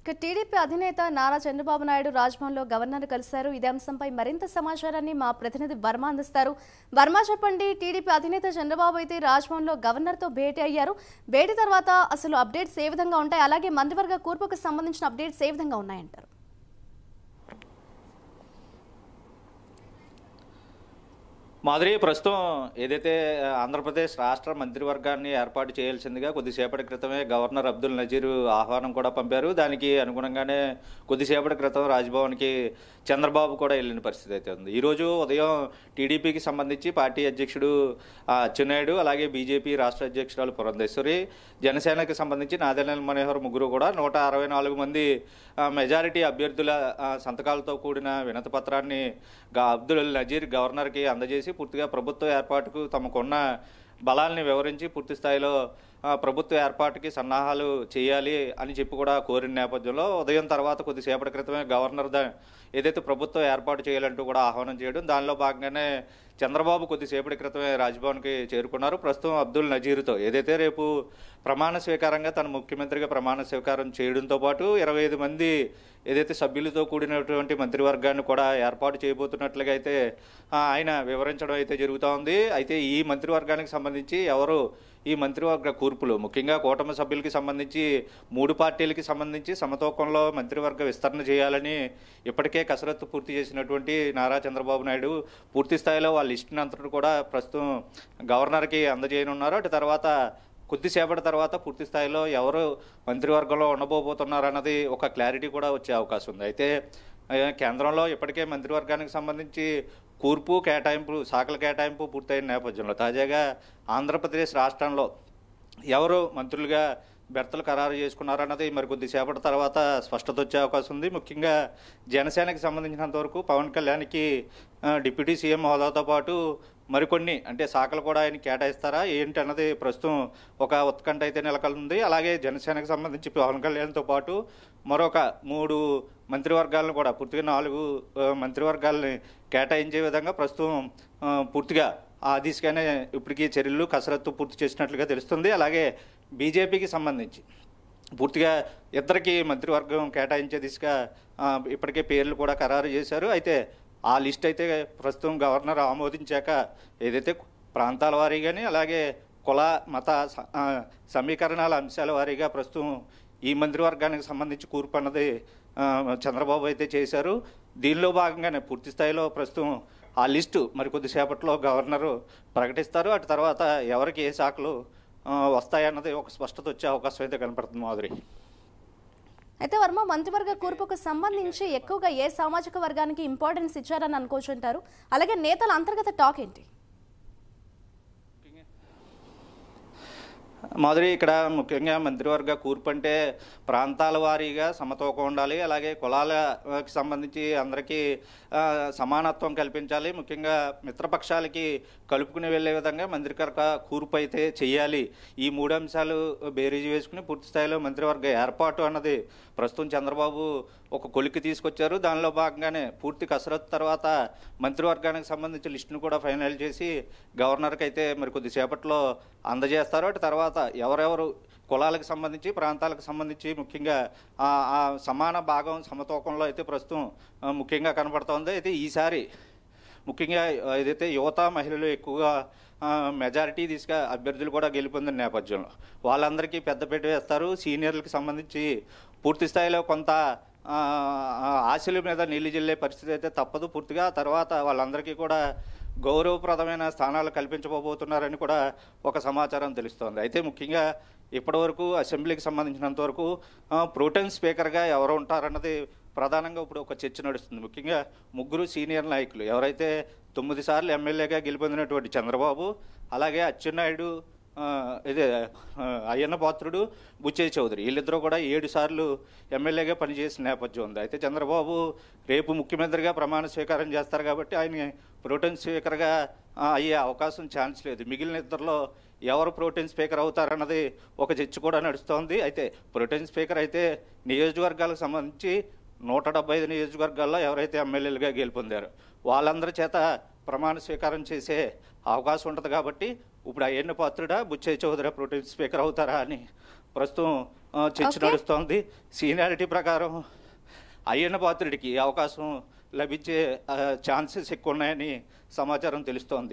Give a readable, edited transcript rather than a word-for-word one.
TDP అధినేత Nara Chandrababu Naidu రాజ్భవన్లో governor కలిశారు. ఇదే అంశంపై మరింత సమాచారాన్ని మా ప్రతినిధి వర్మ అందిస్తారు. వర్మ, చెప్పండి, టీడీపీ అధినేత చంద్రబాబు అయితే రాజ్భవన్లో గవర్నర్తో భేటీ అయ్యారు. భేటీ తర్వాత అసలు అప్డేట్స్ ఏ విధంగా ఉంటాయి, అలాగే మంత్రివర్గ కూర్పుకు సంబంధించిన అప్డేట్స్ ఏ విధంగా ఉన్నాయంటారు? మాధురి, ప్రస్తుతం ఏదైతే ఆంధ్రప్రదేశ్ రాష్ట్ర మంత్రివర్గాన్ని ఏర్పాటు చేయాల్సిందిగా కొద్దిసేపటి క్రితమే గవర్నర్ అబ్దుల్ నజీర్ ఆహ్వానం కూడా పంపారు. దానికి అనుగుణంగానే కొద్దిసేపటి క్రితం రాజ్భవన్కి చంద్రబాబు కూడా వెళ్ళిన పరిస్థితి అయితే ఉంది. ఈరోజు ఉదయం టీడీపీకి సంబంధించి పార్టీ అధ్యక్షుడు అచ్చెన్నాయుడు, అలాగే బీజేపీ రాష్ట్ర అధ్యక్షురాలు పురంధేశ్వరి, జనసేనకి సంబంధించి నాదెళ్ల మనోహర్ ముగ్గురు కూడా 164 మంది మెజారిటీ అభ్యర్థుల సంతకాలతో కూడిన వినతి పత్రాన్ని అబ్దుల్ నజీర్ గవర్నర్కి అందజేసి పూర్తిగా ప్రభుత్వ ఏర్పాటుకు తమకున్న బలాల్ని వివరించి పూర్తి స్థాయిలో ప్రభుత్వ ఏర్పాటుకి సన్నాహాలు చేయాలి అని చెప్పి కూడా కోరిన నేపథ్యంలో ఉదయం తర్వాత కొద్దిసేపటి క్రితమే గవర్నర్ ఏదైతే ప్రభుత్వం ఏర్పాటు చేయాలంటూ కూడా ఆహ్వానం చేయడం, దానిలో భాగంగానే చంద్రబాబు కొద్దిసేపటి క్రితమే రాజ్భవన్కి చేరుకున్నారు. ప్రస్తుతం అబ్దుల్ నజీర్తో ఏదైతే రేపు ప్రమాణ స్వీకారంగా తన ముఖ్యమంత్రిగా ప్రమాణ స్వీకారం చేయడంతో పాటు 25 మంది ఏదైతే సభ్యులతో కూడినటువంటి మంత్రివర్గాన్ని కూడా ఏర్పాటు చేయబోతున్నట్లుగా అయితే ఆయన వివరించడం అయితే జరుగుతూ ఉంది. అయితే ఈ మంత్రివర్గానికి సంబంధించి ఎవరు ఈ మంత్రివర్గ కూర్పులు, ముఖ్యంగా కూటమి సభ్యులకి సంబంధించి 3 పార్టీలకి సంబంధించి సమతూకంలో మంత్రివర్గ విస్తరణ చేయాలని ఇప్పటికే కసరత్తు పూర్తి చేసినటువంటి నారా చంద్రబాబు నాయుడు పూర్తి స్థాయిలో వాళ్ళ లిస్టుని అంతటి కూడా ప్రస్తుతం గవర్నర్కి అందజేయనున్నారు. అటు తర్వాత కొద్దిసేపటి తర్వాత పూర్తి స్థాయిలో ఎవరు మంత్రివర్గంలో ఉండబోతున్నారు అన్నది ఒక క్లారిటీ కూడా వచ్చే అవకాశం ఉంది. అయితే కేంద్రంలో ఇప్పటికే మంత్రివర్గానికి సంబంధించి కూర్పు కేటాయింపు, శాఖల కేటాయింపు పూర్తయిన నేపథ్యంలో తాజాగా ఆంధ్రప్రదేశ్ రాష్ట్రంలో ఎవరు మంత్రులుగా బెర్తలు ఖరారు చేసుకున్నారన్నది మరి కొద్దిసేపటి తర్వాత స్పష్టత వచ్చే అవకాశం ఉంది. ముఖ్యంగా జనసేనకి సంబంధించినంత వరకు పవన్ కళ్యాణ్కి డిప్యూటీ సీఎం హోదాతో పాటు మరికొన్ని అంటే శాఖలు కూడా ఆయన కేటాయిస్తారా ఏంటి అన్నది ప్రస్తుతం ఒక ఉత్కంఠ అయితే నెలకొంది. అలాగే జనసేనకు సంబంధించి పవన్ కళ్యాణ్తో పాటు మరొక 3 మంత్రివర్గాలను కూడా పూర్తిగా 4 మంత్రివర్గాలని కేటాయించే విధంగా ప్రస్తుతం పూర్తిగా ఆ దిశగానే ఇప్పటికీ చర్యలు కసరత్తు పూర్తి చేసినట్లుగా తెలుస్తుంది. అలాగే బీజేపీకి సంబంధించి పూర్తిగా ఇద్దరికి మంత్రివర్గం కేటాయించే దిశగా ఇప్పటికే పేర్లు కూడా ఖరారు చేశారు. అయితే ఆ లిస్ట్ అయితే ప్రస్తుతం గవర్నర్ ఆమోదించాక ఏదైతే ప్రాంతాల వారీగాని అలాగే కుల మత సమీకరణాల అంశాల వారీగా ప్రస్తుతం ఈ మంత్రివర్గానికి సంబంధించి కూర్పు అన్నది చంద్రబాబు అయితే చేశారు. దీనిలో భాగంగానే పూర్తి స్థాయిలో ప్రస్తుతం ఆ లిస్టు మరి కొద్దిసేపట్లో గవర్నరు ప్రకటిస్తారు. అటు తర్వాత ఎవరికి ఏ శాఖలు వస్తాయన్నది ఒక స్పష్టత వచ్చే అవకాశం అయితే కనపడుతుంది. మాధురి, అయితే వర్మ, మంత్రివర్గ కూర్పుకు సంబంధించి ఎక్కువగా ఏ సామాజిక వర్గానికి ఇంపార్టెన్స్ ఇచ్చారని అనుకోవచ్చు అంటారు? అలాగే నేతల అంతర్గత టాక్ ఏంటి? మాధురి, ఇక్కడ ముఖ్యంగా మంత్రివర్గ కూర్పు అంటే ప్రాంతాల వారీగా సమతూకం ఉండాలి, అలాగే కులాలకు సంబంధించి అందరికీ సమానత్వం కల్పించాలి, ముఖ్యంగా మిత్రపక్షాలకి కలుపుకుని వెళ్లే విధంగా మంత్రివర్గ కూర్పు అయితే చేయాలి. ఈ 3 అంశాలు బేరీజు వేసుకుని పూర్తి స్థాయిలో మంత్రివర్గ ఏర్పాటు అన్నది ప్రస్తుతం చంద్రబాబు ఒక కొలిక్కి తీసుకొచ్చారు. దానిలో భాగంగానే పూర్తి కసరత్తు తర్వాత మంత్రివర్గానికి సంబంధించి లిస్టును కూడా ఫైనల్ చేసి గవర్నర్కి అయితే మరి కొద్దిసేపట్లో అందజేస్తారు. అటు తర్వాత ఎవరెవరు కులాలకు సంబంధించి ప్రాంతాలకు సంబంధించి ముఖ్యంగా ఆ సమాన భాగం సమతూకంలో అయితే ప్రస్తుతం ముఖ్యంగా కనబడుతోంది. అయితే ఈసారి ముఖ్యంగా ఏదైతే యువత మహిళలు ఎక్కువగా మెజారిటీ దిశగా అభ్యర్థులు కూడా గెలుపొందిన నేపథ్యంలో వాళ్ళందరికీ పెద్దపీట వేస్తారు. సీనియర్లకు సంబంధించి పూర్తి స్థాయిలో కొంత ఆశల మీద నీళ్లు జల్లే పరిస్థితి అయితే తప్పదు పూర్తిగా. తర్వాత వాళ్ళందరికీ కూడా గౌరవప్రదమైన స్థానాలు కల్పించబోతున్నారని కూడా ఒక సమాచారం తెలుస్తోంది. అయితే ముఖ్యంగా ఇప్పటివరకు అసెంబ్లీకి సంబంధించినంత వరకు ప్రోటెం స్పీకర్గా ఎవరు ఉంటారన్నది ప్రధానంగా ఇప్పుడు ఒక చర్చ నడుస్తుంది. ముఖ్యంగా 3 సీనియర్ నాయకులు ఎవరైతే 9 సార్లు ఎమ్మెల్యేగా గెలుపొందినటువంటి చంద్రబాబు, అలాగే అచ్చెన్నాయుడు, ఇదే అయ్యన్న పాత్రుడు, బుచ్చయ్య చౌదరి, వీళ్ళిద్దరూ కూడా 7 సార్లు ఎమ్మెల్యేగా పనిచేసిన నేపథ్యం ఉంది. అయితే చంద్రబాబు రేపు ముఖ్యమంత్రిగా ప్రమాణ స్వీకారం చేస్తారు కాబట్టి ఆయన ప్రోటెం స్పీకర్గా అయ్యే అవకాశం ఛాన్స్ లేదు. మిగిలిన ఇద్దరిలో ఎవరు ప్రోటెం స్పీకర్ అవుతారన్నది ఒక చర్చ కూడా నడుస్తోంది. అయితే ప్రోటెం స్పీకర్ అయితే నియోజకవర్గాలకు సంబంధించి 175 నియోజకవర్గాల్లో ఎవరైతే ఎమ్మెల్యేలుగా గెలుపొందారో వాళ్ళందరి చేత ప్రమాణ స్వీకారం చేసే అవకాశం ఉంటుంది. కాబట్టి ఇప్పుడు అయ్యన్న పాత్రుడా, బుచ్చయ్య చౌదరి ప్రోటెం స్పీకర్ అవుతారా అని ప్రస్తుతం చర్చ ఓకే. నడుస్తోంది. సీనియారిటీ ప్రకారం అయ్యన్న పాత్రుడికి అవకాశం లభించే ఛాన్సెస్ ఎక్కువ ఉన్నాయని సమాచారం తెలుస్తోంది.